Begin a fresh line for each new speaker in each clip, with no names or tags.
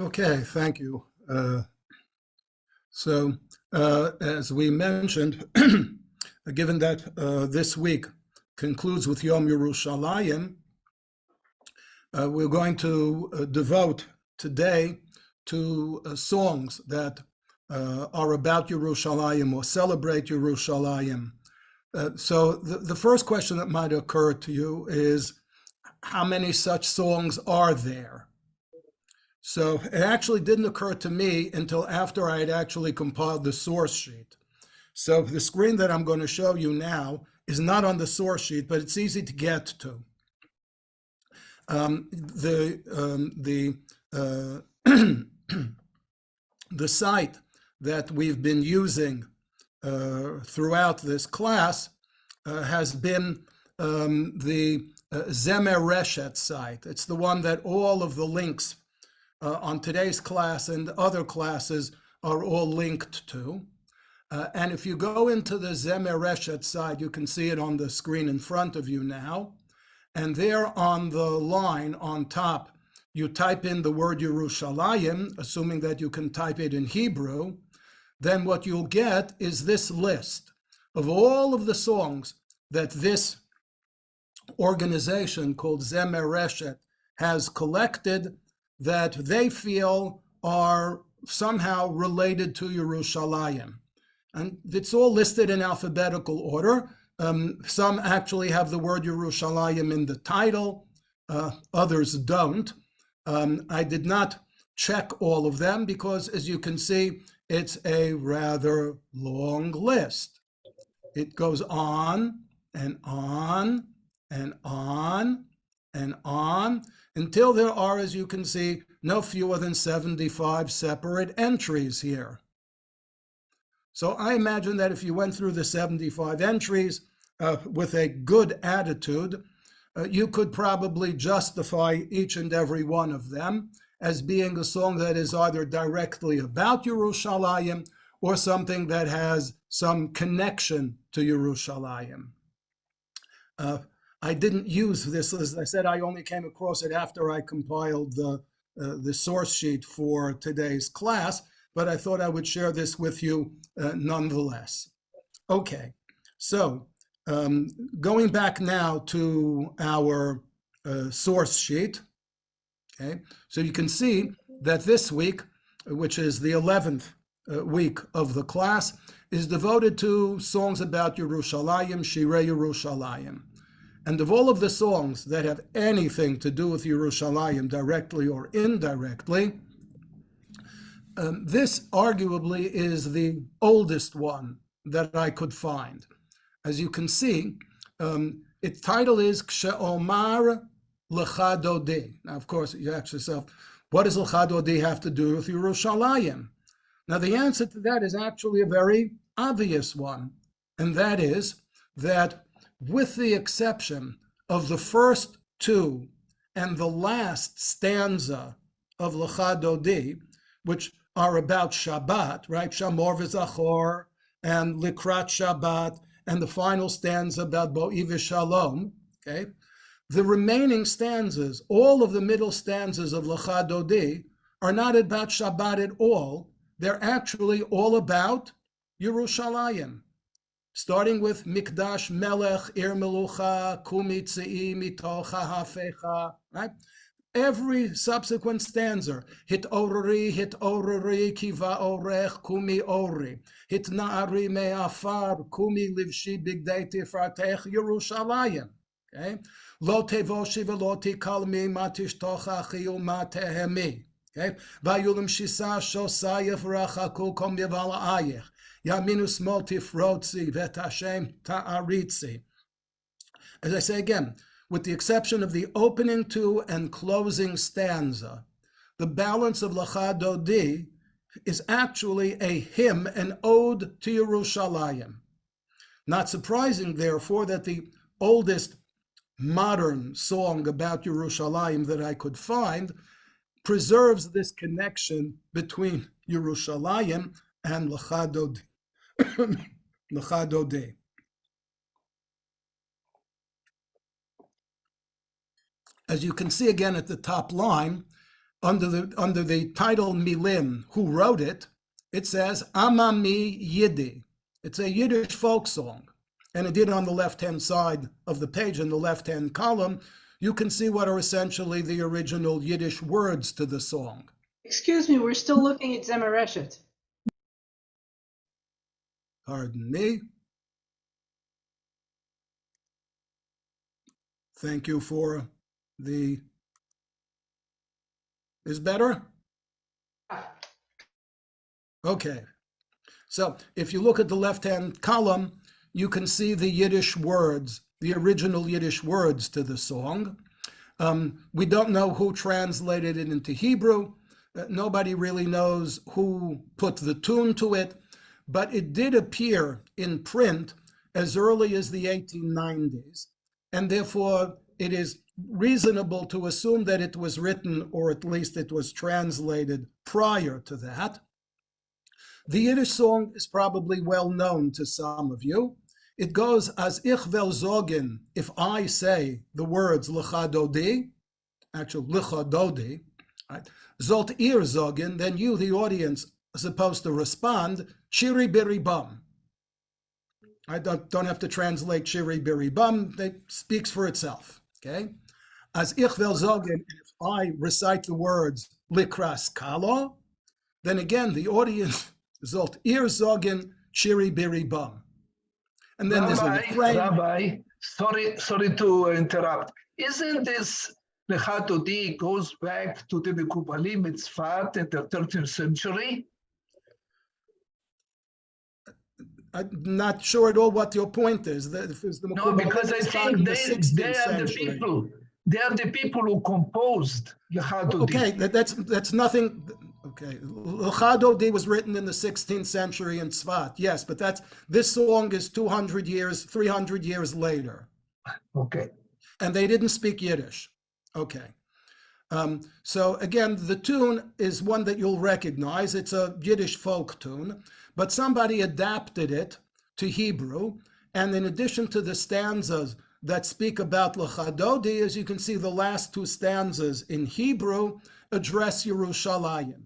Okay, thank you. As we mentioned, given that this week concludes with Yom Yerushalayim, we're going to devote today to songs that are about Yerushalayim or celebrate Yerushalayim. So the first question that might occur to you is, how many such songs are there? So it actually didn't occur to me until after I had actually compiled the source sheet. So the screen that I'm going to show you now is not on the source sheet, but it's easy to get to. The site that we've been using throughout this class has been the Zemer Reshet site. It's the one that all of the links on today's class and other classes are all linked to. And if you go into the Zemer Reshet site, you can see it on the screen in front of you now. And there on the line on top, you type in the word Yerushalayim, assuming that you can type it in Hebrew. Then what you'll get is this list of all of the songs that this organization called Zemer Reshet has collected that they feel are somehow related to Yerushalayim. And it's all listed in alphabetical order. Some actually have the word Yerushalayim in the title, others don't. I did not check all of them because, as you can see, it's a rather long list. It goes on and on and on and on until there are, as you can see, no fewer than 75 separate entries here. So I imagine that if you went through the 75 entries with a good attitude, you could probably justify each and every one of them as being a song that is either directly about Yerushalayim or something that has some connection to Yerushalayim. I didn't use this, as I said, I only came across it after I compiled the source sheet for today's class, but I thought I would share this with you nonetheless. Okay, so going back now to our source sheet, okay, so you can see that this week, which is the 11th week of the class, is devoted to songs about Yerushalayim, Shirei Yerushalayim. And of all of the songs that have anything to do with Yerushalayim directly or indirectly, this arguably is the oldest one that I could find. As you can see, its title is Kshe'omar Lecha Dodi. Now, of course, you ask yourself, what does Lecha Dodi have to do with Yerushalayim? Now, the answer to that is actually a very obvious one, and that is that with the exception of the first two and the last stanza of Lecha Dodi, which are about Shabbat, right? Shamor v'Zachor and Likrat Shabbat, and the final stanza about Bo'i v'Shalom, okay? The remaining stanzas, all of the middle stanzas of Lecha Dodi, are not about Shabbat at all. They're actually all about Yerushalayim, starting with Mikdash Melech, Ir Melucha, Kumi Tzei Mitocha Hafecha, right? Every subsequent stanza, Hit orori, Kiva Orech, Kumi Ori, Hit Na'ari Me'afar, Kumi Livshi Bigdei Tifratech, Yerushalayim, okay? Lo Tevoshi Velo Tikalmi Matishtocha Chiu Matehemi, okay? Vayulim Shisa Shosayef Rachaku Kom Yevala Ayech, Yaminus Motif Rotzi Vet Hashem Ta'aritzi. As I say again, with the exception of the opening two and closing stanza, the balance of Lecha Dodi is actually a hymn, an ode to Yerushalayim. Not surprising, therefore, that the oldest modern song about Yerushalayim that I could find preserves this connection between Yerushalayim and Lecha Dodi. Lecha Dodi. As you can see again at the top line, under the title Milim, who wrote it, it says Amami Yiddi. It's a Yiddish folk song. And indeed, on the left-hand side of the page, in the left-hand column, you can see what are essentially the original Yiddish words to the song.
Excuse me, we're still looking at Zemereshet.
Pardon me. Thank you for the... Is better? Okay. So if you look at the left-hand column, you can see the Yiddish words, the original Yiddish words to the song. We don't know who translated it into Hebrew. Nobody really knows who put the tune to it, but it did appear in print as early as the 1890s, and therefore it is reasonable to assume that it was written, or at least it was translated prior to that. The Yiddish song is probably well known to some of you. It goes as ich will sagen, if I say the words lecha dodi, actually lecha dodi, right? Zot ihr sagen, then you, the audience, are supposed to respond, chiri biri bum. I don't have to translate chiri biri bum, it speaks for itself, okay? As ich will sagen, if I recite the words likras kalo, then again, the audience, zot ihr sagen, chiri biri bum. And then there's a refrain.
Rabbi, sorry to interrupt. Isn't this Lecha Dodi goes back to the Mekubalim in Tzfat in the 13th century?
I'm not sure at all what your point is.
No, because I think they are the people who composed Lecha Dodi.
Okay, that's nothing. Okay, Lecha Dodi was written in the 16th century in Tzfat, yes, but this song is 300 years later.
Okay.
And they didn't speak Yiddish. Okay. So again, the tune is one that you'll recognize. It's a Yiddish folk tune, but somebody adapted it to Hebrew. And in addition to the stanzas that speak about Lecha Dodi, as you can see, the last two stanzas in Hebrew address Yerushalayim.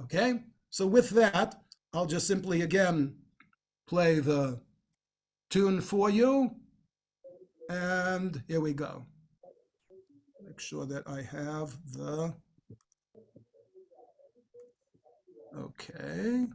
Okay, so with that, I'll just simply again play the tune for you. And here we go. Make sure that I have the... Okay.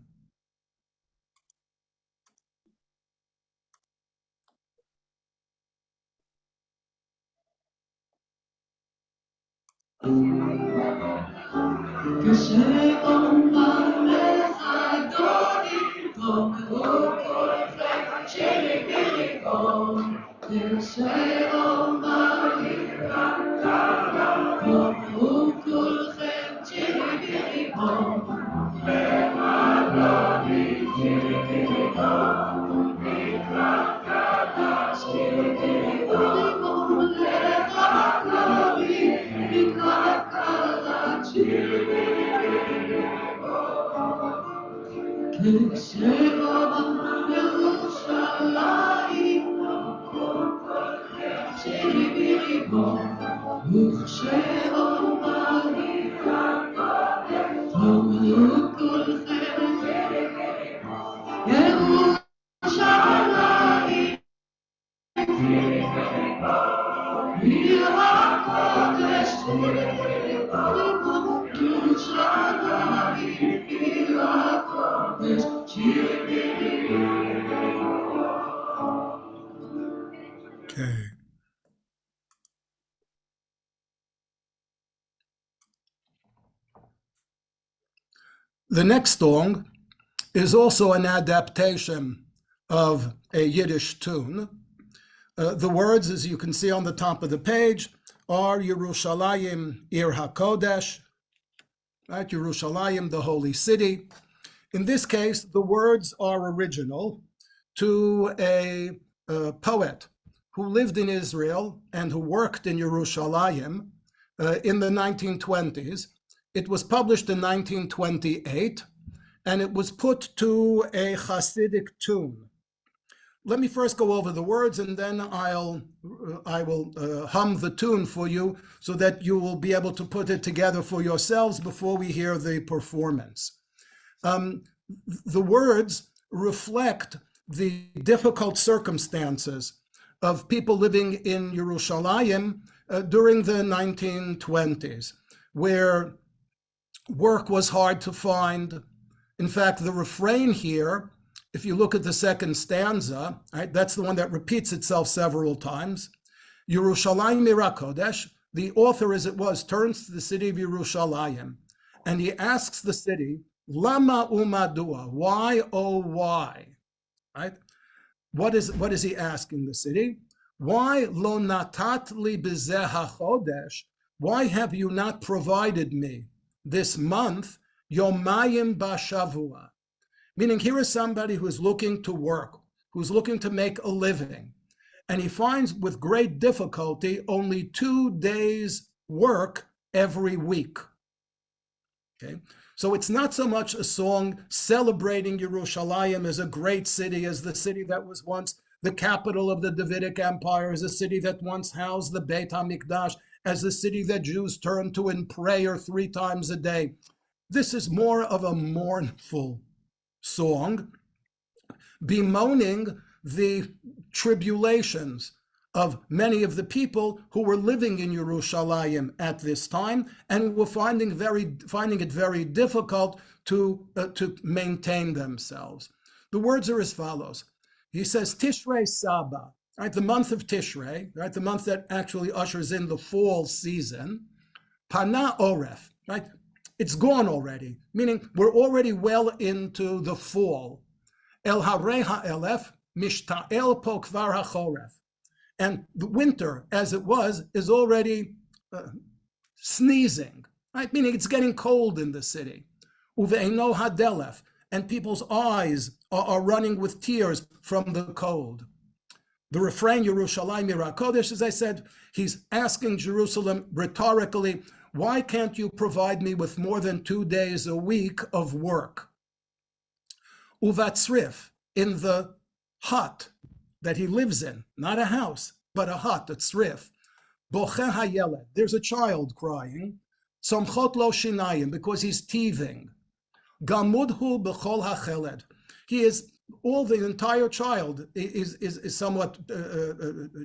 Okay. The next song is also an adaptation of a Yiddish tune. The words, as you can see on the top of the page, are Yerushalayim Ir HaKodesh, right? Yerushalayim, the holy city. In this case, the words are original to a poet who lived in Israel and who worked in Yerushalayim in the 1920s. It was published in 1928, and it was put to a Hasidic tune. let me first go over the words, and then I will hum the tune for you so that you will be able to put it together for yourselves before we hear the performance. The words reflect the difficult circumstances of people living in Yerushalayim during the 1920s, where work was hard to find. In fact, the refrain here, if you look at the second stanza, right, that's the one that repeats itself several times. Yerushalayim Ira Kodesh, the author, as it was, turns to the city of Yerushalayim, and he asks the city, Lama umadua, why, oh, why? Right? What is he asking the city? Why lo natat li b'zeh hachodesh? Why have you not provided me this month yomayim bashavua? Meaning, here is somebody who is looking to work, who's looking to make a living, and he finds with great difficulty only 2 days work every week. Okay, so it's not so much a song celebrating Yerushalayim as a great city, as the city that was once the capital of the Davidic Empire, as a city that once housed the Beit HaMikdash, as the city that Jews turned to in prayer 3 times a day. This is more of a mournful song, bemoaning the tribulations of many of the people who were living in Yerushalayim at this time and were finding it very difficult to maintain themselves. The words are as follows. He says, Tishrei Saba, right, the month of Tishrei, right, the month that actually ushers in the fall season, Pana Oref, right, it's gone already, meaning we're already well into the fall. El Harei Ha'elef, Mishta'el Po Kvar HaChoref. And the winter, as it was, is already sneezing, right? Meaning it's getting cold in the city. Uve'eno hadelef, and people's eyes are running with tears from the cold. The refrain, Yerushalayim Ira Kodesh, as I said, he's asking Jerusalem rhetorically, why can't you provide me with more than 2 days a week of work? Uvatzrif, in the hut that he lives in, not a house, but a hut, a tzrif. Boche hayeled, there's a child crying. Somchot lo shinayim, because he's teething. Gamudhu b'chol hacheled, he is, the entire child is somewhat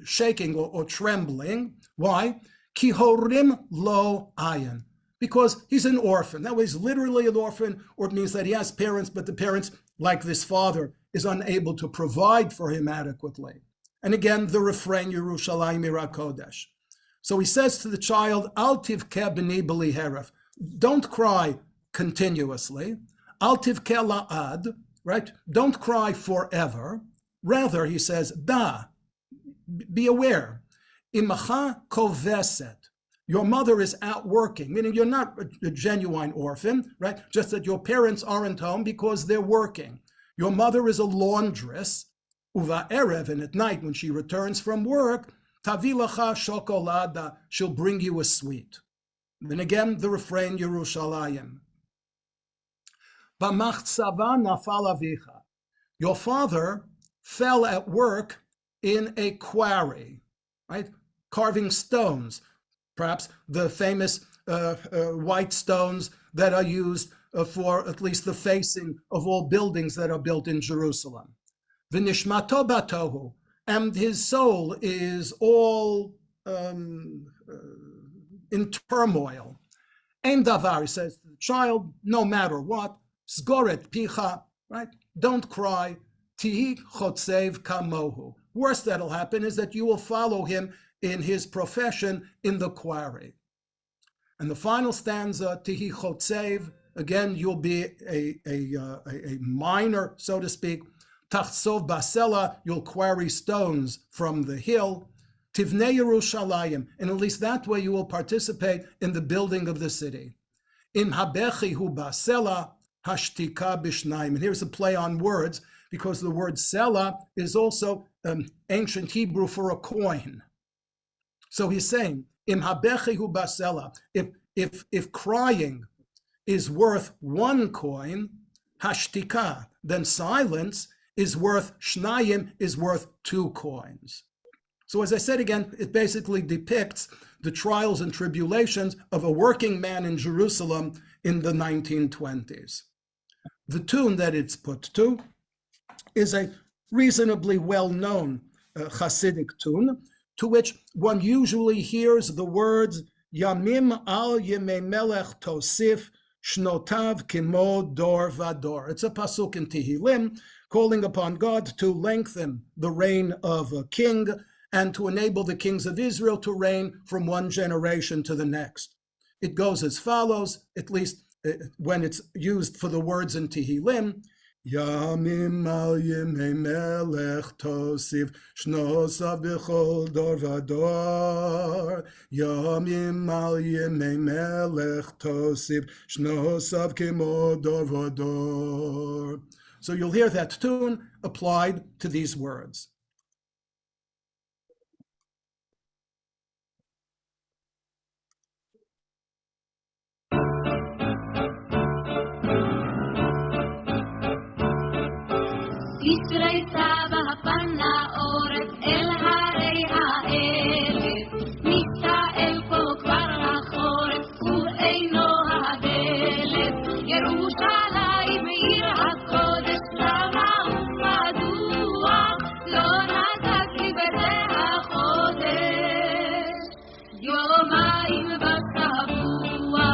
shaking or trembling. Why? Ki horim lo ayin, because he's an orphan. That was literally an orphan, or it means that he has parents, but the parents, like this father, is unable to provide for him adequately. And again, the refrain, Yerushalayim Ira Kodesh. So he says to the child, Al tivkeh b'ni b'li heref, don't cry continuously. Al tivkeh la'ad, right? Don't cry forever. Rather, he says, da, be aware. Imacha koveset, your mother is out working, meaning you're not a genuine orphan, right? Just that your parents aren't home because they're working. Your mother is a laundress, uva erev, and at night when she returns from work, tavilacha shokolada, she'll bring you a sweet. Then again, the refrain, Yerushalayim. B'machtzava nafal avicha, your father fell at work in a quarry, right? Carving stones, perhaps the famous white stones that are used for at least the facing of all buildings that are built in Jerusalem. V'nishmato batohu, and his soul is all in turmoil. Ein davar, he says to the child, no matter what, sgoret picha, right? Don't cry. Tihi chotzev kamohu. Worst that'll happen is that you will follow him in his profession in the quarry. And the final stanza, Tihi chotzev, again, you'll be a miner, so to speak. Tachsov basela, you'll quarry stones from the hill. Tivnei Yerushalayim, and at least that way you will participate in the building of the city. Im habechi hu basela, hashtika bishnaim. And here's a play on words, because the word sela is also ancient Hebrew for a coin. So he's saying, Im habechi hu basela, if crying is worth 1 coin, hashtika, then silence is worth, shnayim is worth 2 coins. So as I said again, it basically depicts the trials and tribulations of a working man in Jerusalem in the 1920s. The tune that it's put to is a reasonably well-known Hasidic tune, to which one usually hears the words, Yamim al yemei melech tosif, shnotav kimo dor vador. It's a pasuk in Tehillim, calling upon God to lengthen the reign of a king and to enable the kings of Israel to reign from one generation to the next. It goes as follows, at least when it's used for the words in Tehillim, Yamim al yemei melech tosif, shnosav b'chol dor vador. Yamim al yemei melech tosif, shnosav kimo dor vador. So you'll hear that tune applied to these words.
ישראל צבא הפנה עורף אל הרי האלף, מצטער פה כבר החורף ואינו הדלת. ירושלים עיר הקודש, למה ומדוע לא נתת לי בזה החודש? יומיים בשבוע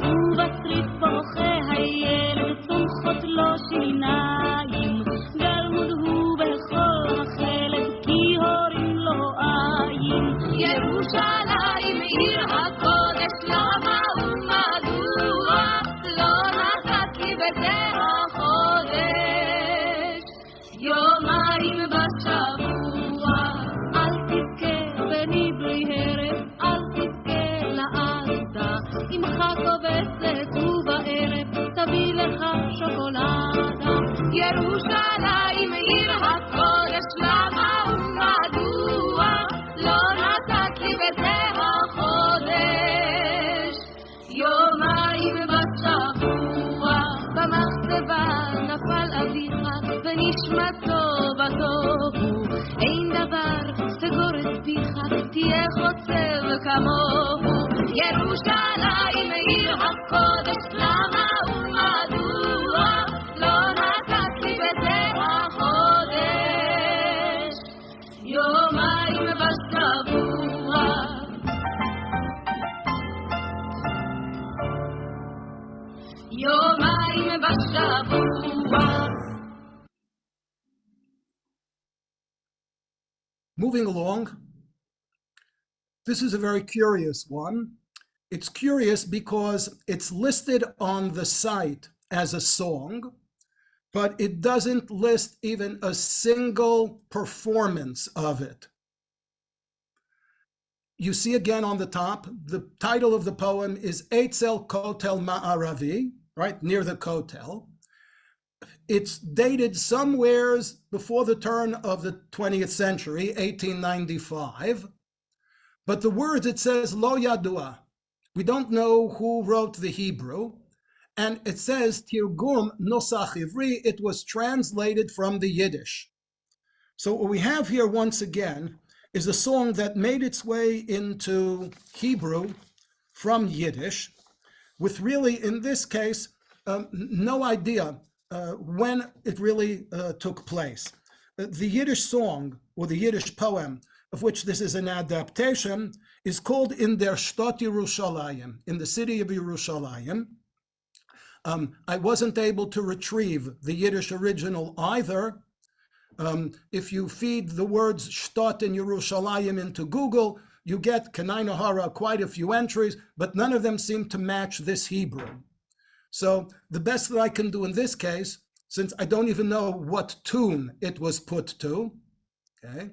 ובצריף בוכה הילד, צומחות לו שיניים, ירושלים עיר הקודש, למה ומדוע לא נתת לי בזה החודש? יומיים בשבוע אל תבכה בני בלי הרף, אל תבכה לעזה, אמך קובצת ובערב תביא לך שוקולדה. ירושלים עיר הקודש, למה ומדוע לא נתת לי בזה החודש? יומיים בשבוע במחצבה נפל אביך ונשמתו בתוהו, אין דבר סגור את פיך, תהיה חוצב כמוהו. ירושלים עיר הקודש, למה ומדוע לא נתת לי בזה החודש? יומיים בשבוע יומיים בשבוע.
Moving along, this is a very curious one. It's curious because it's listed on the site as a song, but it doesn't list even a single performance of it. You see again on the top, the title of the poem is Eitzel Kotel Ma'aravi, right, near the Kotel. It's dated somewheres before the turn of the 20th century, 1895. But the words, it says, Lo Yadua. We don't know who wrote the Hebrew. And it says, Tirgum Nosach Ivri, it was translated from the Yiddish. So what we have here once again is a song that made its way into Hebrew from Yiddish, with really, in this case, no idea when it really took place. The Yiddish song, or the Yiddish poem, of which this is an adaptation, is called In der Stadt Yerushalayim, in the city of Yerushalayim. I wasn't able to retrieve the Yiddish original either. If you feed the words Stadt in Yerushalayim into Google, you get Kanai Nahara, quite a few entries, but none of them seem to match this Hebrew. So the best that I can do in this case, since I don't even know what tune it was put to, okay,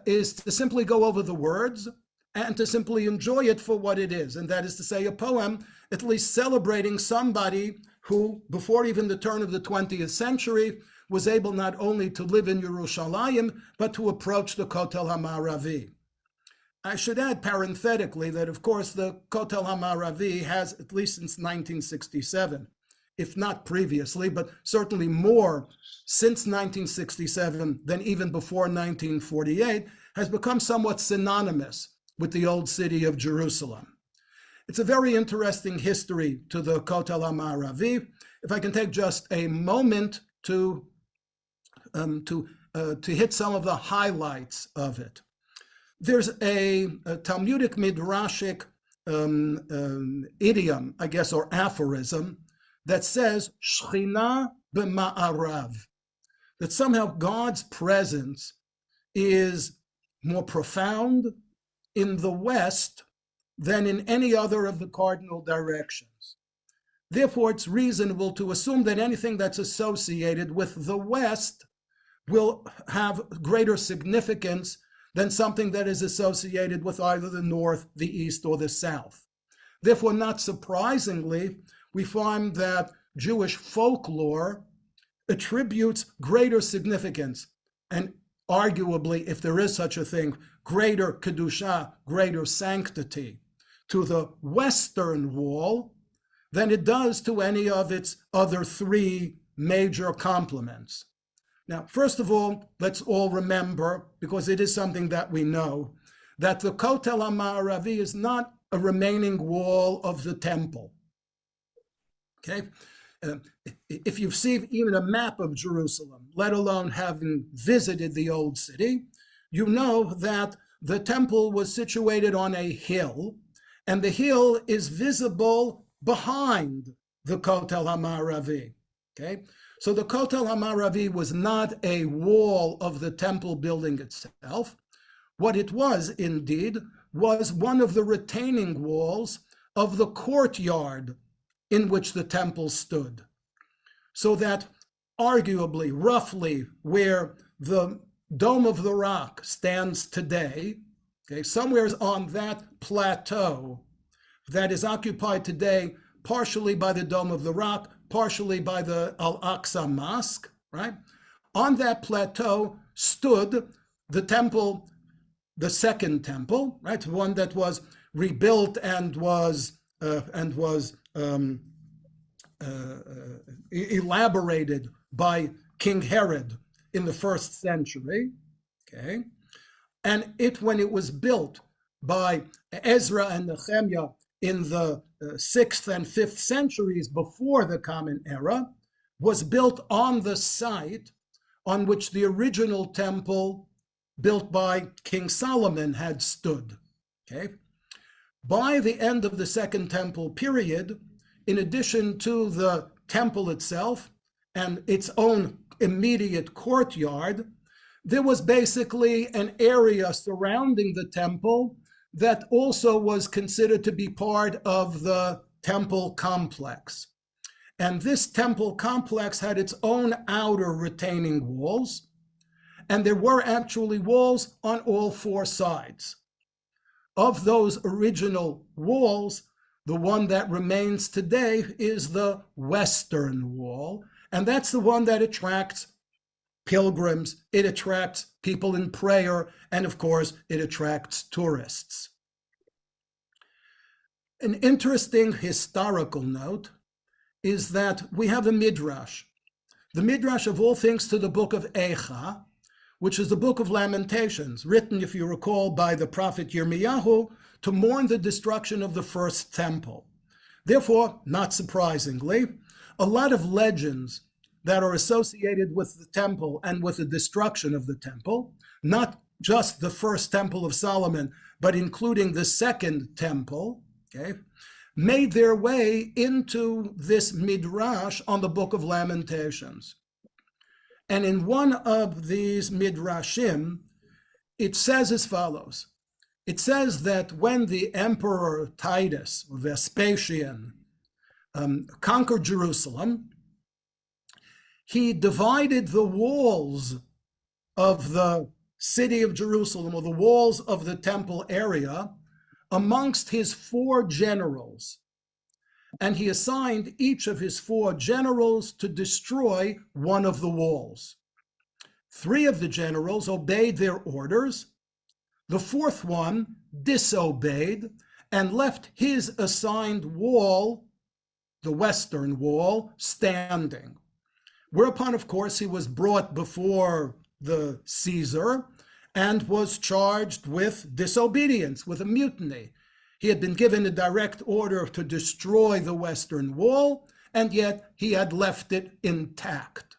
is to simply go over the words and to simply enjoy it for what it is. And that is to say, a poem at least celebrating somebody who, before even the turn of the 20th century, was able not only to live in Yerushalayim, but to approach the Kotel HaMa'aravi. I should add parenthetically that, of course, the Kotel HaMa'aravi has, at least since 1967, if not previously, but certainly more since 1967 than even before 1948, has become somewhat synonymous with the old city of Jerusalem. It's a very interesting history to the Kotel HaMa'aravi. If I can take just a moment to hit some of the highlights of it. There's a Talmudic Midrashic idiom, I guess, or aphorism that says, Shechina b'ma'arav, that somehow God's presence is more profound in the West than in any other of the cardinal directions. Therefore, it's reasonable to assume that anything that's associated with the West will have greater significance than something that is associated with either the North, the East, or the South. Therefore, not surprisingly, we find that Jewish folklore attributes greater significance, and arguably, if there is such a thing, greater kedusha, greater sanctity, to the Western Wall than it does to any of its other three major complements. Now, first of all, let's all remember, because it is something that we know, that the Kotel HaMa'aravi is not a remaining wall of the temple. Okay? If you've seen even a map of Jerusalem, let alone having visited the old city, you know that the temple was situated on a hill, and the hill is visible behind the Kotel HaMa'aravi. Okay? So the Kotel HaMa'aravi was not a wall of the temple building itself. What it was, indeed, was one of the retaining walls of the courtyard in which the temple stood. So that arguably, roughly, where the Dome of the Rock stands today, okay, somewhere on that plateau that is occupied today partially by the Dome of the Rock, partially by the Al-Aqsa Mosque, right? On that plateau stood the temple, the second temple, right? One that was rebuilt and was elaborated by King Herod in the 1st century, okay? And when it was built by Ezra and Nehemiah in the 6th and 5th centuries before the Common Era, was built on the site on which the original temple built by King Solomon had stood, okay? By the end of the Second Temple period, in addition to the temple itself and its own immediate courtyard, there was basically an area surrounding the temple that also was considered to be part of the temple complex. And this temple complex had its own outer retaining walls, and there were actually walls on all 4 sides. Of those original walls, the one that remains today is the Western Wall, and that's the one that attracts pilgrims, it attracts people in prayer, and of course, it attracts tourists. An interesting historical note is that we have a midrash. The midrash of all things to the book of Eicha, which is the book of Lamentations, written, if you recall, by the prophet Yirmiyahu to mourn the destruction of the first temple. Therefore, not surprisingly, a lot of legends that are associated with the temple and with the destruction of the temple, not just the first temple of Solomon, but including the second temple, okay, made their way into this midrash on the book of Lamentations. And in one of these midrashim, it says as follows. It says that when the emperor Titus, or Vespasian, conquered Jerusalem, he divided the walls of the city of Jerusalem, or the walls of the temple area, amongst his 4 generals. And he assigned each of his 4 generals to destroy one of the walls. 3 of the generals obeyed their orders. The 4th one disobeyed and left his assigned wall the western wall standing. Whereupon, of course, he was brought before the Caesar and was charged with disobedience, with a mutiny. He had been given a direct order to destroy the western wall, and yet he had left it intact.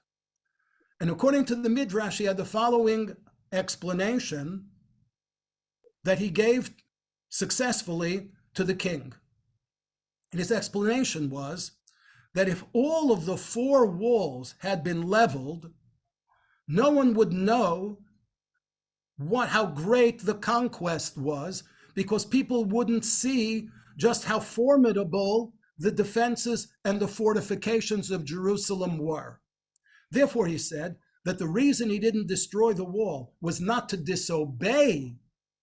And according to the Midrash, he had the following explanation that he gave successfully to the king. And his explanation was that if all of the four walls had been leveled, no one would know how great the conquest was, because people wouldn't see just how formidable the defenses and the fortifications of Jerusalem were. Therefore, he said that the reason he didn't destroy the wall was not to disobey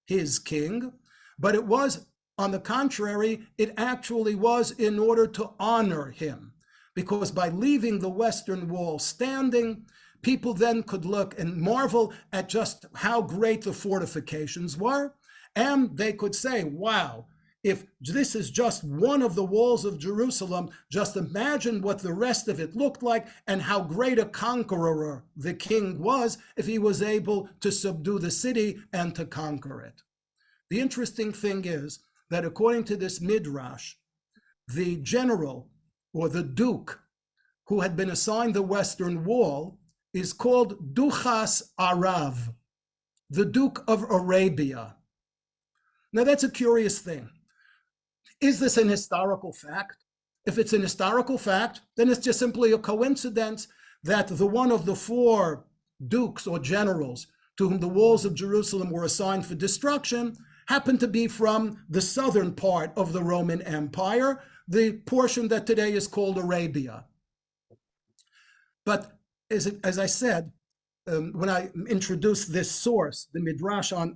his king, but it was, on the contrary, it actually was in order to honor him. Because by leaving the western wall standing, people then could look and marvel at just how great the fortifications were, and they could say, wow, if this is just one of the walls of Jerusalem, just imagine what the rest of it looked like and how great a conqueror the king was if he was able to subdue the city and to conquer it. The interesting thing is that according to this Midrash, the general or the duke who had been assigned the western wall is called Duchas Arav, the Duke of Arabia. Now that's a curious thing. Is this an historical fact? If it's an historical fact, then it's just simply a coincidence that the one of the four dukes or generals to whom the walls of Jerusalem were assigned for destruction happened to be from the southern part of the Roman Empire, the portion that today is called Arabia. But as I said, when I introduced this source, the Midrash on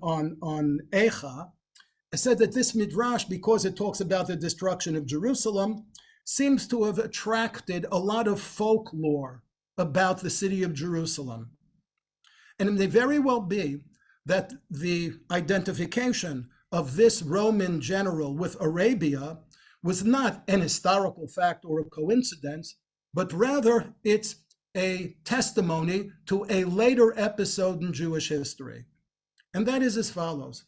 Eicha, I said that this Midrash, because it talks about the destruction of Jerusalem, seems to have attracted a lot of folklore about the city of Jerusalem. And it may very well be that the identification of this Roman general with Arabia was not an historical fact or a coincidence, but rather it's a testimony to a later episode in Jewish history. And that is as follows.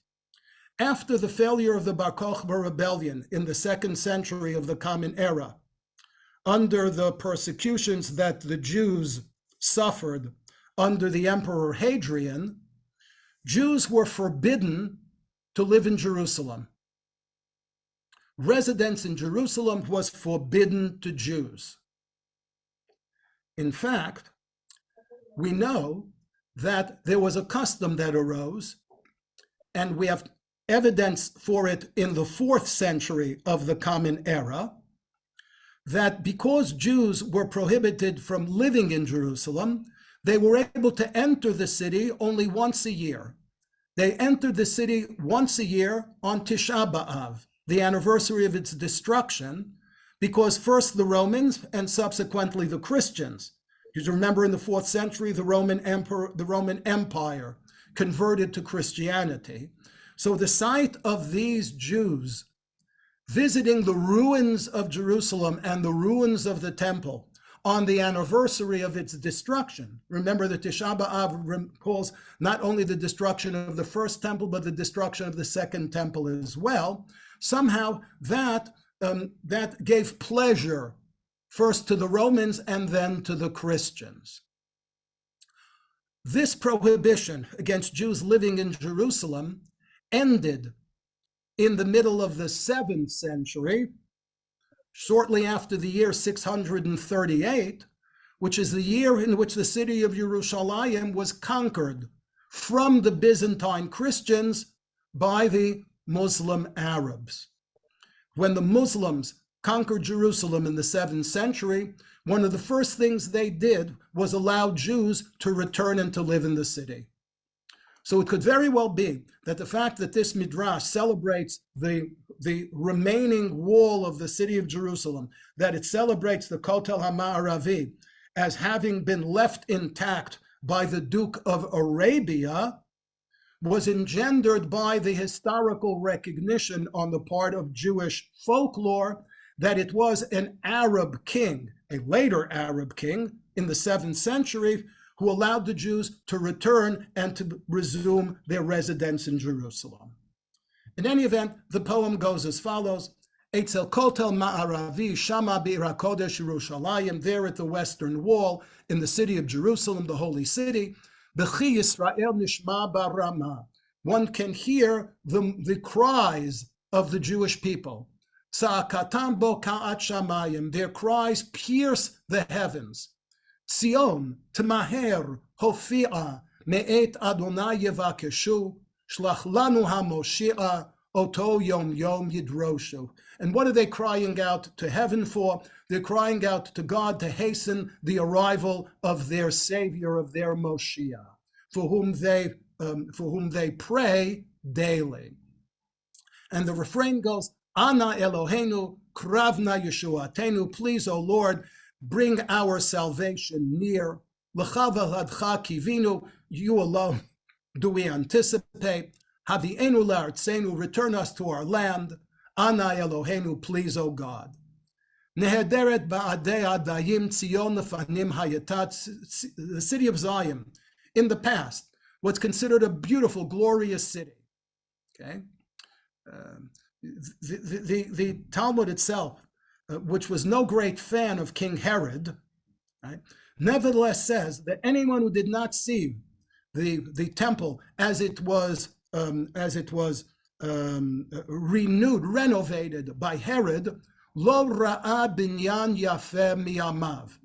After the failure of the Bar Kokhba rebellion in the 2nd century of the Common Era, under the persecutions that the Jews suffered under the Emperor Hadrian, Jews were forbidden to live in Jerusalem. Residence in Jerusalem was forbidden to Jews. In fact, we know that there was a custom that arose, and we have evidence for it in the 4th century of the Common Era, that because Jews were prohibited from living in Jerusalem, they were able to enter the city only once a year. They entered the city once a year on Tisha B'Av, the anniversary of its destruction, because first the Romans and subsequently the Christians, you remember in the 4th century, the Roman Empire converted to Christianity. So the sight of these Jews visiting the ruins of Jerusalem and the ruins of the temple on the anniversary of its destruction. Remember that Tisha B'Av recalls not only the destruction of the first temple, but the destruction of the second temple as well. Somehow that gave pleasure first to the Romans and then to the Christians. This prohibition against Jews living in Jerusalem ended in the middle of the 7th century, shortly after the year 638, which is the year in which the city of Yerushalayim was conquered from the Byzantine Christians by the Muslim Arabs. When the Muslims conquered Jerusalem in the 7th century, one of the first things they did was allow Jews to return and to live in the city. So it could very well be that the fact that this Midrash celebrates the remaining wall of the city of Jerusalem, that it celebrates the Kotel HaMa'aravi as having been left intact by the Duke of Arabia, was engendered by the historical recognition on the part of Jewish folklore that it was an Arab king, a later Arab king in the 7th century, who allowed the Jews to return and to resume their residence in Jerusalem. In any event, the poem goes as follows. Eitzel Kotel Ma'aravi Shama Be'ir HaKodesh Yerushalayim, there at the western wall in the city of Jerusalem, the holy city, B'chi Yisrael Nishma Barama. One can hear the cries of the Jewish people. Tza'akatam bo ka'at shamayim, their cries pierce the heavens. Tzion tmaher hofi'a me'et Adonai yevakeshu, shlach lanu haMoshiach oto yom yom yidroshu. And what are they crying out to heaven for? They're crying out to God to hasten the arrival of their Savior, of their Moshiach, for whom they pray daily. And the refrain goes, Ana Eloheinu kravna Yeshuatenu, please, O Lord, bring our salvation near. L'cha v'ladcha kivinu, you alone do we anticipate. Havi'enu la'artzenu, return us to our land. Ana Eloheinu, please, O God. Nehederet ba'adei adayim Tzion lefanim hayatat, the city of Zion, in the past, what's considered a beautiful, glorious city. Okay, the Talmud itself, which was no great fan of King Herod, right, nevertheless says that anyone who did not see the temple as it was renewed, renovated by Herod, lo ra'a binyan yafeh miyamav,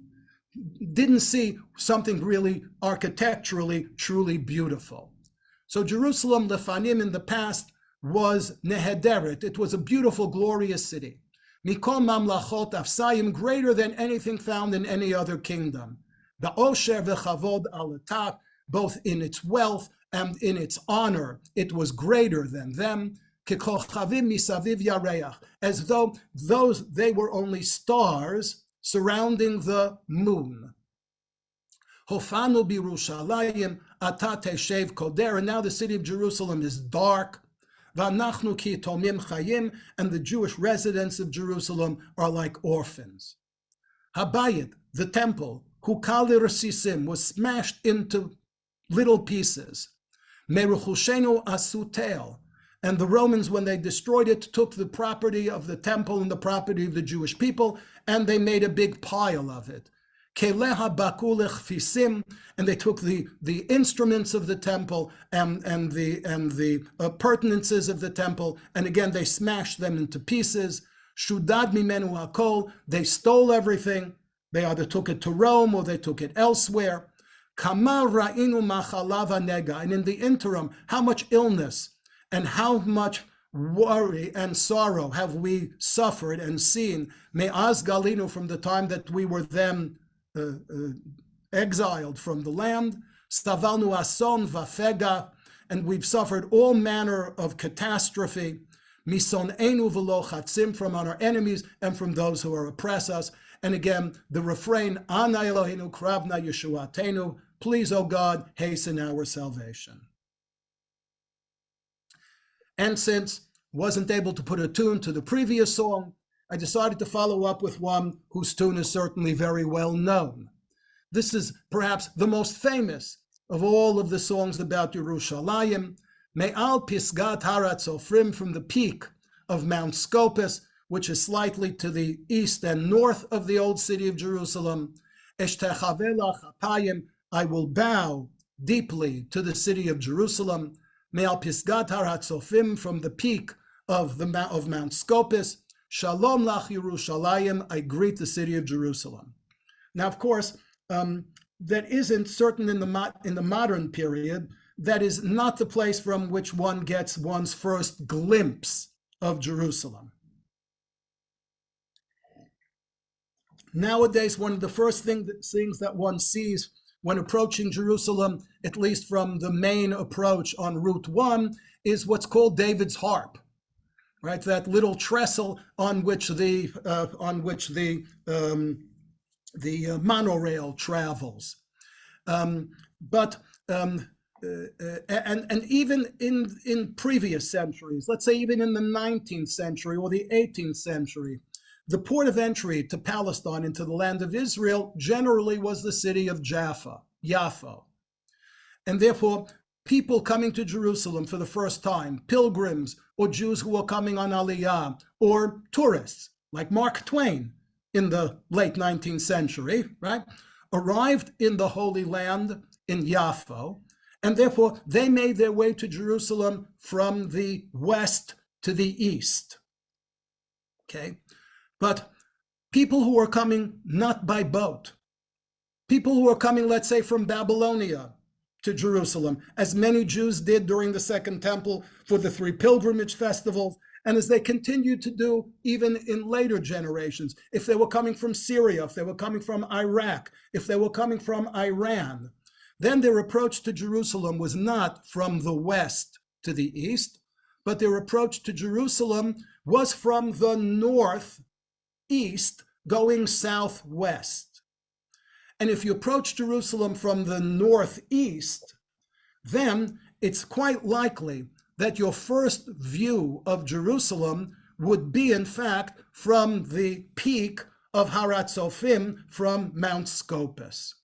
didn't see something really architecturally truly beautiful. So Jerusalem, lefanim, in the past was nehederet. It was a beautiful, glorious city. Mikol mamlachot afsayim, greater than anything found in any other kingdom. Ba'osher v'chavod alatat, both in its wealth and in its honor, it was greater than them. Kekochavim misaviv yareach, as though they were only stars surrounding the moon. Hofanu b'Yerushalayim ata teshev koder, and now the city of Jerusalem is dark. V'anachnu ki tomim chayim, and the Jewish residents of Jerusalem are like orphans. Habayit, the temple, hukal l'rasisim, was smashed into little pieces. Meruchushenu asutel, and the Romans, when they destroyed it, took the property of the temple and the property of the Jewish people, and they made a big pile of it. Keleha bakulech fisim, and they took the instruments of the temple and the appurtenances of the temple, and again they smashed them into pieces. Shudad mimenu hakol, they stole everything. They either took it to Rome or they took it elsewhere. Kamal ra'inu machalava nega, and in the interim, how much illness and how much worry and sorrow have we suffered and seen, me'az galinu, from the time that we were then exiled from the land, stavalnu ason vafega, and we've suffered all manner of catastrophe, misonenu v'lo chatzim, from our enemies and from those who are oppress us. And again, the refrain, Ana Eloheinu kravna Yeshuatenu, please, O God, hasten our salvation. And since wasn't able to put a tune to the previous song, I decided to follow up with one whose tune is certainly very well known. This is perhaps the most famous of all of the songs about Yerushalayim, Me'al Pisgat Harat Sofrim, from the peak of Mount Scopus, which is slightly to the east and north of the old city of Jerusalem. Eshtechavela Chapayim, I will bow deeply to the city of Jerusalem. Me'al Pisgat Harat Sofim, from the peak of Mount Scopus. Shalom lach Yerushalayim, I greet the city of Jerusalem. Now, of course, that isn't certain in the modern period. That is not the place from which one gets one's first glimpse of Jerusalem. Nowadays, one of the first things that one sees when approaching Jerusalem, at least from the main approach on Route 1, is what's called David's Harp, right? That little trestle on which the monorail travels. And even in previous centuries, let's say even in the 19th century or the 18th century, the port of entry to Palestine, into the land of Israel, generally was the city of Jaffa. And therefore, people coming to Jerusalem for the first time, pilgrims or Jews who were coming on Aliyah, or tourists like Mark Twain in the late 19th century, right, arrived in the Holy Land in Jaffa, and therefore they made their way to Jerusalem from the west to the east. Okay, but people who were coming not by boat, people who were coming, let's say, from Babylonia to Jerusalem, as many Jews did during the Second Temple for the 3 pilgrimage festivals, and as they continued to do even in later generations. If they were coming from Syria, if they were coming from Iraq, if they were coming from Iran, then their approach to Jerusalem was not from the west to the east, but their approach to Jerusalem was from the northeast going southwest. And if you approach Jerusalem from the northeast, then it's quite likely that your first view of Jerusalem would be, in fact, from the peak of Haratzofim, from Mount Scopus.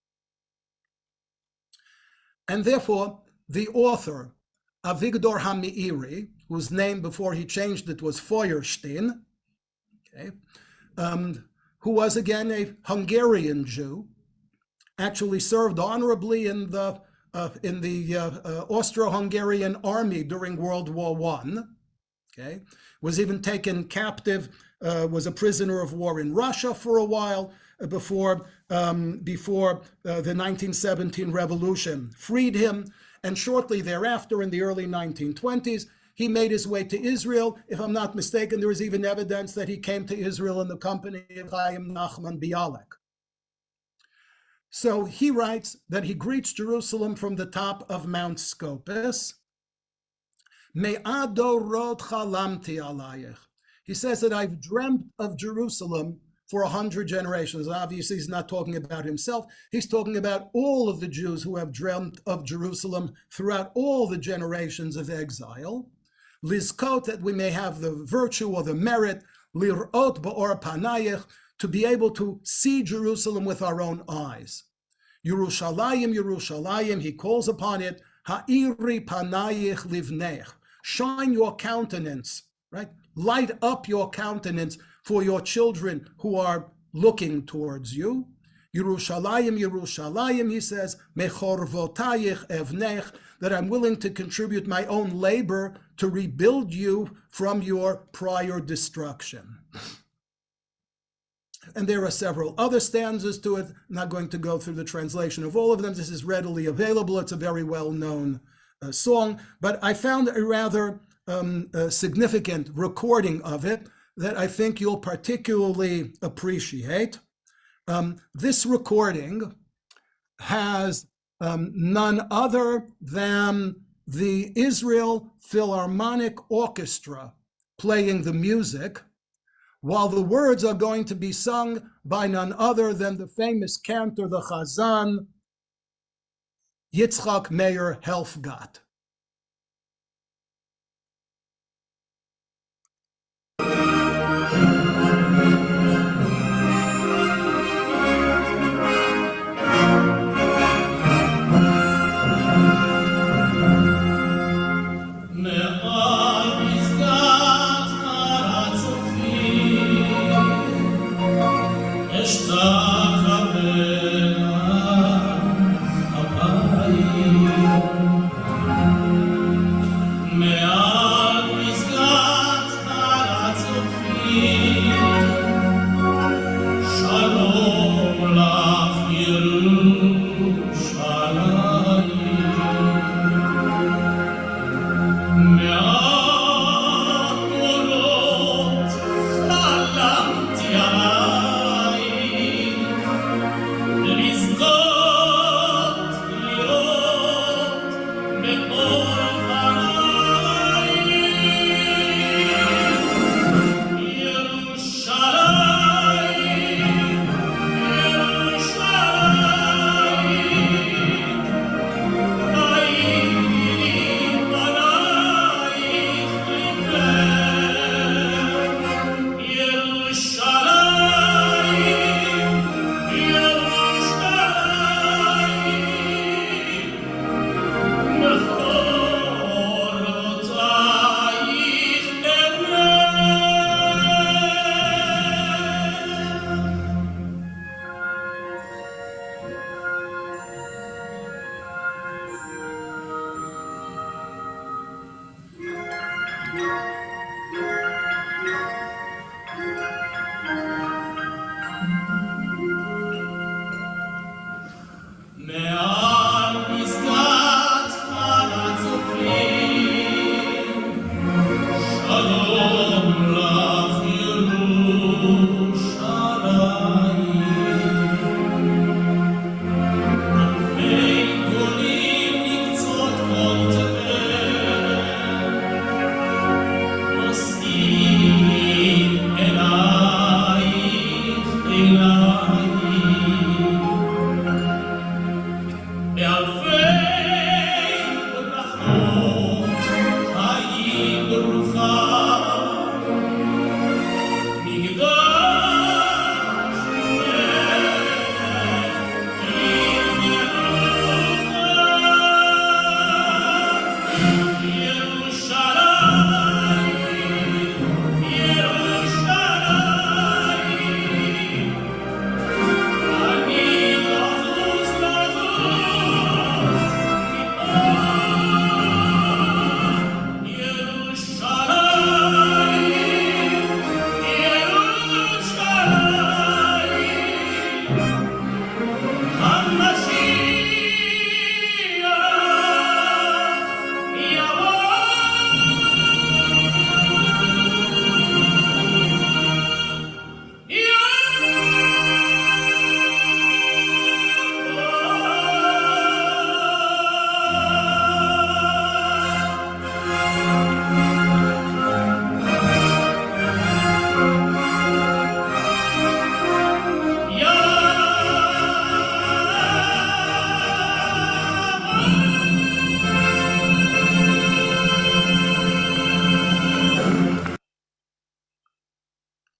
And therefore, the author, Avigdor HaMeiri, whose name before he changed it was Feuerstein, okay, who was again a Hungarian Jew, actually served honorably in the Austro-Hungarian army during World War I, okay, was even taken captive, was a prisoner of war in Russia for a while before the 1917 revolution freed him, and shortly thereafter, in the early 1920s, he made his way to Israel. If I'm not mistaken, there is even evidence that he came to Israel in the company of Chaim Nachman Bialik. So he writes that he greets Jerusalem from the top of Mount Scopus. Me'adorot chalamti alayich. He says that I've dreamt of Jerusalem for 100 generations. Obviously, he's not talking about himself. He's talking about all of the Jews who have dreamt of Jerusalem throughout all the generations of exile. Lizkot, that we may have the virtue or the merit, lirot ba'or panayich, to be able to see Jerusalem with our own eyes. Yerushalayim, Yerushalayim, he calls upon it, ha'iri panayich livnech. Shine your countenance, right? Light up your countenance for your children who are looking towards you. Yerushalayim, Yerushalayim, he says, mechorvotayich evnech, that I'm willing to contribute my own labor to rebuild you from your prior destruction. And there are several other stanzas to it. I'm not going to go through the translation of all of them. This is readily available. It's a very well-known song, but I found a rather significant recording of it that I think you'll particularly appreciate. This recording has none other than the Israel Philharmonic Orchestra playing the music, while the words are going to be sung by none other than the famous cantor, the Chazan, Yitzchak Meir Helfgott.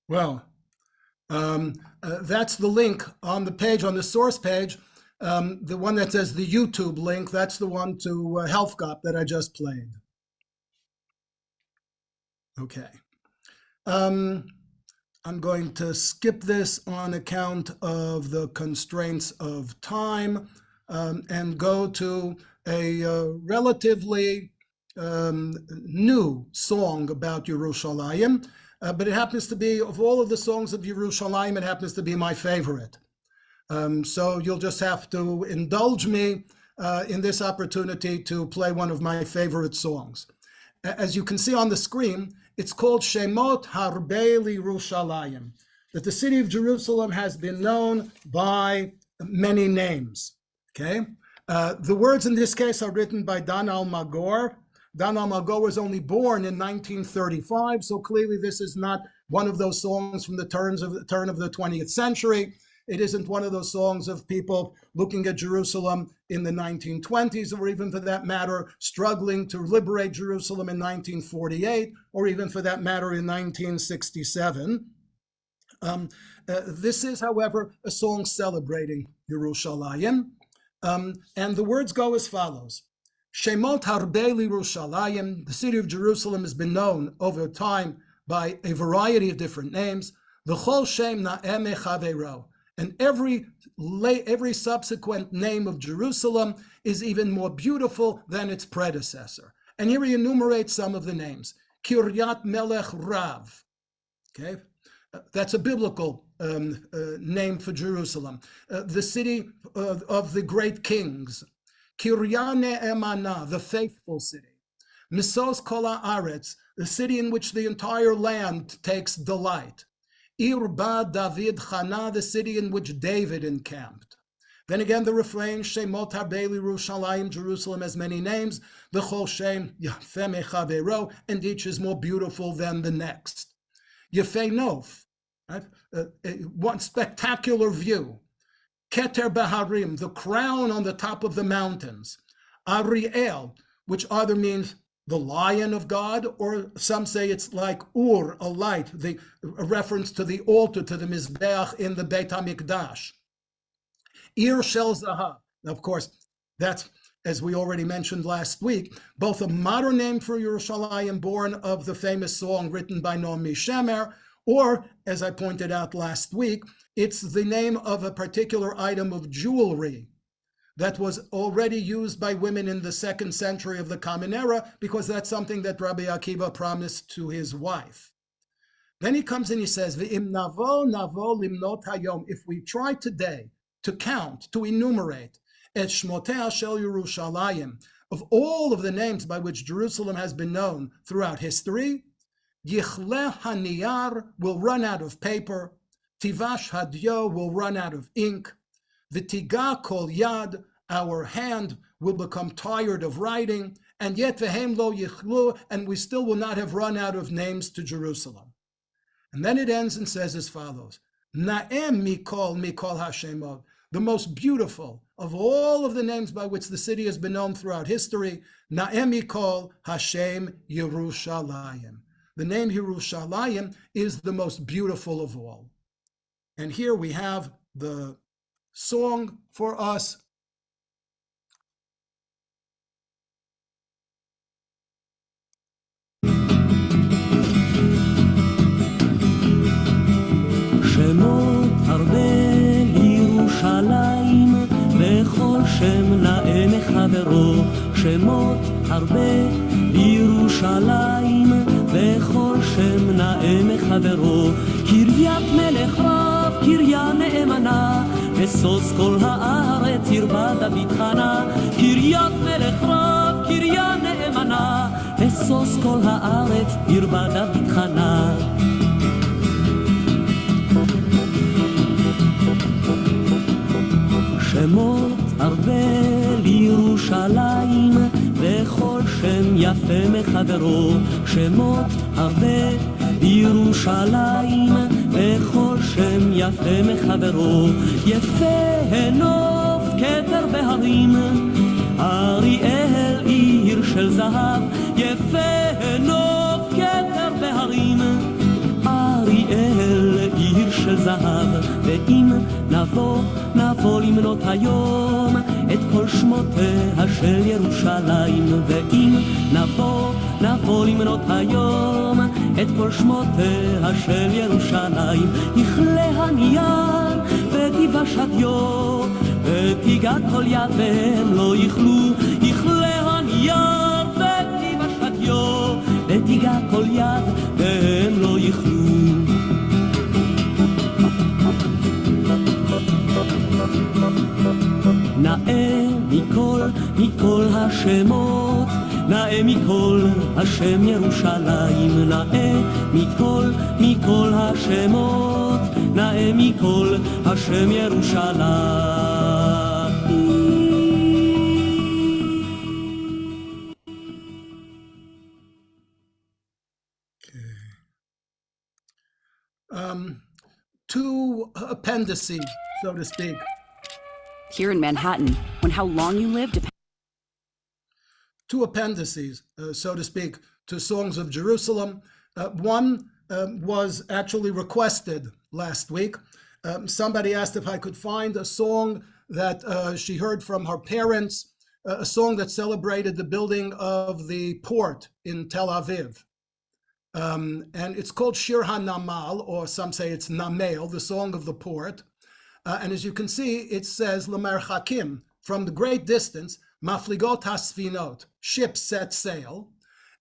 Well, that's the link on the page, on the source page. The one that says the YouTube link, that's the one to Health Cop that I just played. Okay. I'm going to skip this on account of the constraints of time and go to a relatively new song about Yerushalayim, but it happens to be, of all of the songs of Yerushalayim, it happens to be my favorite. So you'll just have to indulge me in this opportunity to play one of my favorite songs. As you can see on the screen, it's called Shemot Harbei Yerushalayim, that the city of Jerusalem has been known by many names. Okay, the words in this case are written by Dan Almagor. Dan Almagor was only born in 1935, so clearly this is not one of those songs from the turn of the 20th century. It isn't one of those songs of people looking at Jerusalem in the 1920s, or even for that matter, struggling to liberate Jerusalem in 1948, or even for that matter in 1967. This is, however, a song celebrating Yerushalayim. And the words go as follows. Shemot Harbei Yerushalayim, the city of Jerusalem has been known over time by a variety of different names. V'chol shem na'em echavero. And every subsequent name of Jerusalem is even more beautiful than its predecessor. And here he enumerates some of the names. Kiryat Melech Rav. Okay, that's a biblical name for Jerusalem. The city of the great kings. Kiryat Ne'emana, the faithful city. Misos Kol Haaretz, the city in which the entire land takes delight. Ir Ba David Chana, the city in which David encamped. Then again the refrain, Shemot Harbei Yerushalayim, Jerusalem has many names, V'chol Shem Yafeh Mechavero, and each is more beautiful than the next. Yefei Nof, right? One spectacular view. Keter Baharim, the crown on the top of the mountains. Ariel, which either means the lion of God, or some say it's like Ur, a light, a reference to the altar, to the Mizbeach in the Beit HaMikdash. Ir Shel Zahav. Now, of course, that's, as we already mentioned last week, both a modern name for Yerushalayim, born of the famous song written by Naomi Shemer, or, as I pointed out last week, it's the name of a particular item of jewelry that was already used by women in the 2nd century of the Common Era, because that's something that Rabbi Akiva promised to his wife. Then he comes and he says, V'im navo limnot hayom, if we try today to count, to enumerate, et shmotei shel Yerushalayim, of all of the names by which Jerusalem has been known throughout history, Yichleh haniyar will run out of paper, Tivash hadyo will run out of ink, V'tiga kol yad, our hand will become tired of writing, and yet v'hem lo yichlu, and we still will not have run out of names to Jerusalem. And then it ends and says as follows, Na'em mikol hashemot, the most beautiful of all of the names by which the city has been known throughout history, Na'em mikol Hashem Yerushalayim. The name Yerushalayim is the most beautiful of all. And here we have the song for us.
שמות הרבה לירושלים, וכל שם נאה מחברו. שמות הרבה לירושלים, וכל שם נאה מחברו. קריית מלך רב, קריה נאמנה, משוש כל הארץ ירבה דוד חנה. קריית מלך רב, קריה נאמנה, משוש כל הארץ ירבה דוד חנה. שמות הרבה לירושלים, וכל שם יפה מחברו. שמות הרבה לירושלים, וכל שם יפה מחברו. יפה הנוף כתר בהרים, אריאל עיר של זהב. יפה הנוף כתר בהרים, אריאל זהב, ואם נבוא למנות היום את כל שמותיה של ירושלים, ואם נבוא למנות היום את כל שמותיה של ירושלים, יכלה הנייר ותיבש הדיו, ותיגע כל יד והם לא יכלו, יכלה הנייר ותיבש הדיו, ותיגע כל יד והם לא יכלו. נאה מכל השמות, נאה מכל השם ירושלים, נאה מכל השמות, נאה מכל השם ירושלים.
Two appendices, so to speak.
Here in Manhattan, when how long you live depends.
Two appendices, so to speak, to Songs of Jerusalem. One was actually requested last week. Somebody asked if I could find a song that she heard from her parents, a song that celebrated the building of the port in Tel Aviv. And it's called Shir HaNamal, or some say it's Namel, the song of the port. And as you can see, it says, L'merchakim, from the great distance, Mafligot HaSfinot, ships set sail.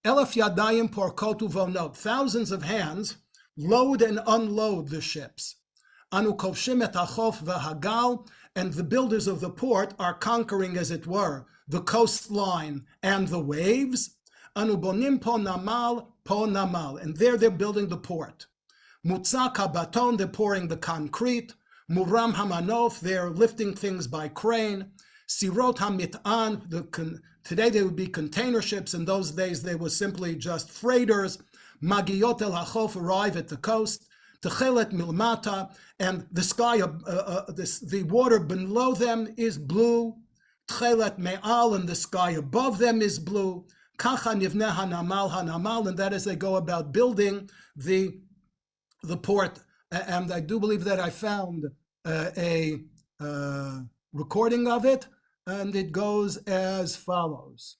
Elef Yadayim Porkot Uvonot, thousands of hands load and unload the ships. Anu Kovshim et HaChof v'Hagal, and the builders of the port are conquering, as it were, the coastline and the waves. Anu Bonim Po Namal, and there they're building the port. Mutzak HaBaton, they're pouring the concrete. Muram Hamanof, they're lifting things by crane. Sirot HaMit'an, today they would be container ships. In those days, they were simply just freighters. Magiyot El HaChof arrive at the coast. Techelet Milmata, and the sky, the water below them is blue. Techelet Me'al, and the sky above them is blue. Kacha Nivneh HaNamal, and that is they go about building the port. And I do believe that I found a recording of it, and it goes as follows.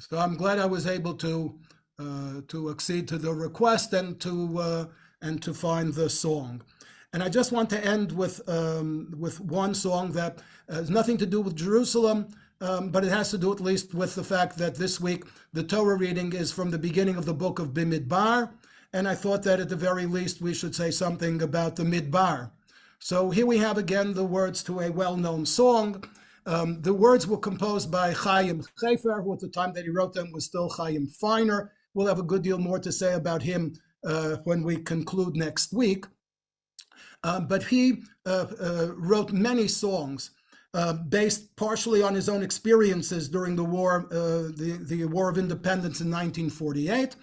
So I'm glad I was able to accede to the request and to find the song. And I just want to end with one song that has nothing to do with Jerusalem, but it has to do at least with the fact that this week the Torah reading is from the beginning of the book of Bimidbar, and I thought that at the very least we should say something about the Midbar. So here we have again the words to a well-known song. The words were composed by Chaim Chefer, who at the time that he wrote them was still Chaim Feiner. We'll have a good deal more to say about him when we conclude next week. But he wrote many songs based partially on his own experiences during the war, the War of Independence in 1948.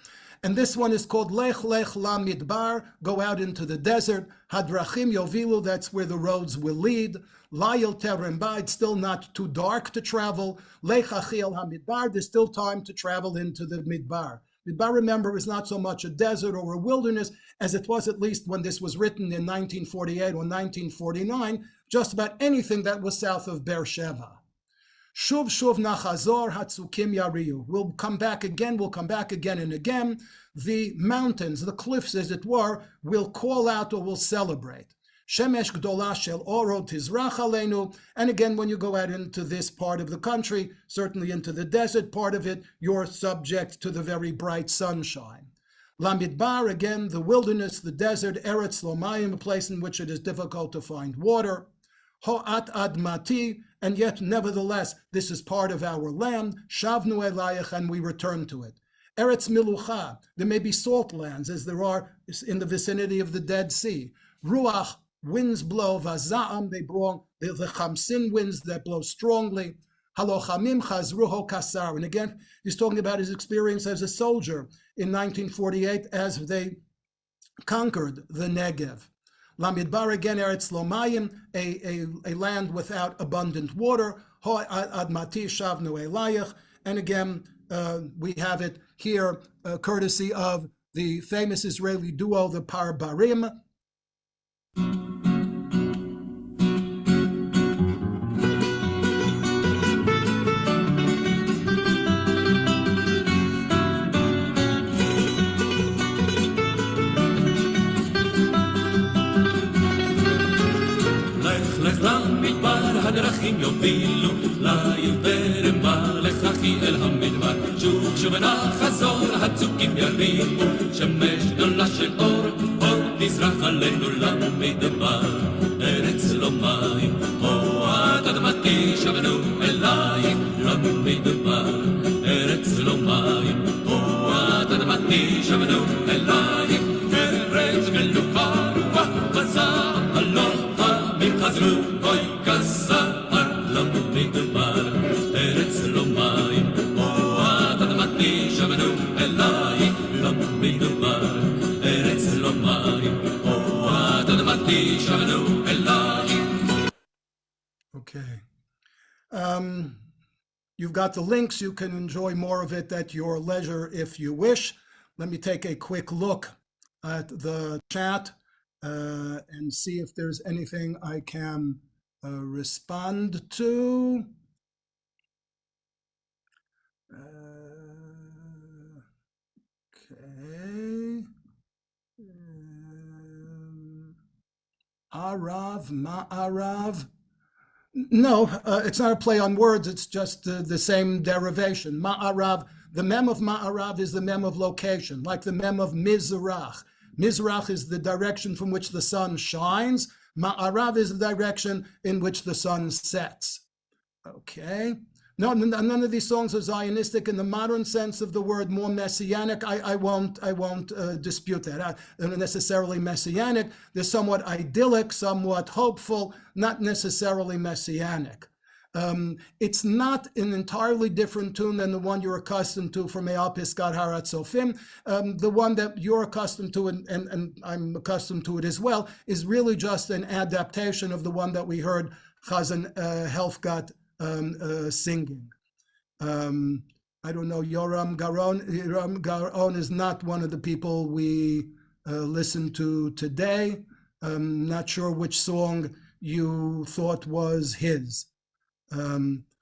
And this one is called Lech Lech La Midbar, go out into the desert. Hadrachim Yovilu, that's where the roads will lead. Layel Teremba, it's still not too dark to travel. Lech Achiel HaMidbar, there's still time to travel into the Midbar. Midbar, remember, is not so much a desert or a wilderness as it was, at least when this was written in 1948 or 1949, just about anything that was south of Beersheba. Shuv shuv nachazor hatzukim yariu. We'll come back again and again. The mountains, the cliffs as it were, will call out or will celebrate. Shemesh gdola shel oro tizrach aleinu. And again, when you go out into this part of the country, certainly into the desert part of it, you're subject to the very bright sunshine. Lamidbar, again, the wilderness, the desert, Eretz Lomayim, a place in which it is difficult to find water. Ho'at admati, and yet nevertheless, this is part of our land. Shavnu elayach, and we return to it. Eretz Milucha, there may be salt lands, as there are in the vicinity of the Dead Sea. Ruach, winds blow. Vaza'am, they blow the chamsin winds that blow strongly. Halochamim chazruho kasar, and again, he's talking about his experience as a soldier in 1948 as they conquered the Negev. Lamidbar, again, Eretz Lomayim, a land without abundant water. Ho admati shavnu elayach, and again, we have it here, courtesy of the famous Israeli duo, the Parbarim.
הדרכים יובילו לעבר מה לך אחי אל המדבר שוב שוב נחזור הצוקים ירימו שמש גדולה של אור אור תזרח עלינו למדבר ארץ לא מים הועד אדמתי שבנו אלייך למדבר ארץ לא מים הועד אדמתי שבנו אלייך ארץ מלוכה רוח בזעם הלוחמים חזרו אוי כסר למדבר ארץ לא מים הועד אדמתי שבנו אלייך למדבר ארץ לא מים הועד אדמתי שבנו אלייך.
Okay. You've got the links. You can enjoy more of it at your leisure if you wish. Let me take a quick look at the chat and see if there's anything I can respond to. Okay. Arav, Ma'arav. No, it's not a play on words. It's just the same derivation. Ma'arav, the mem of Ma'arav is the mem of location, like the mem of Mizrach. Mizrach is the direction from which the sun shines. Ma'arav is the direction in which the sun sets. Okay. No, none of these songs are Zionistic in the modern sense of the word, more messianic. I won't dispute that. They're necessarily messianic. They're somewhat idyllic, somewhat hopeful, not necessarily messianic. It's not an entirely different tune than the one you're accustomed to from Eal Piskat Haratzofim. The one that you're accustomed to, and I'm accustomed to it as well, is really just an adaptation of the one that we heard Chazan Helfgot singing. I don't know, Yoram Garon is not one of the people we listen to today. Not sure which song you thought was his.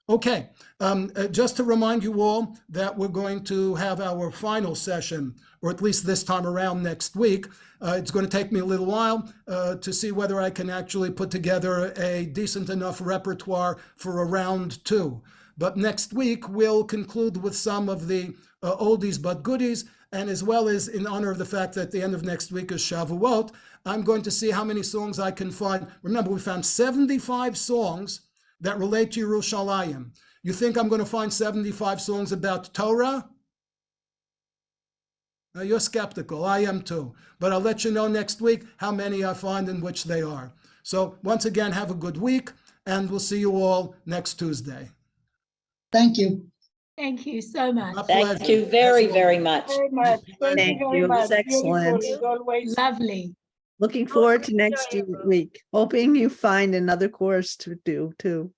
Okay, just to remind you all that we're going to have our final session, or at least this time around next week. It's going to take me a little while to see whether I can actually put together a decent enough repertoire for a round two. But next week, we'll conclude with some of the oldies but goodies, and as well as in honor of the fact that the end of next week is Shavuot, I'm going to see how many songs I can find. Remember, we found 75 songs that relate to Yerushalayim. You think I'm going to find 75 songs about Torah? Now you're skeptical, I am too. But I'll let you know next week how many I find and which they are. So once again, have a good week, and we'll see you all next Tuesday.
Thank you.
Thank you so much.
My
Thank
pleasure.
you very, very much.
Very much. Thank you very
It was
much.
excellent.
Beautiful as always.
Lovely.
Looking forward to next week. Hoping you find another course to do too.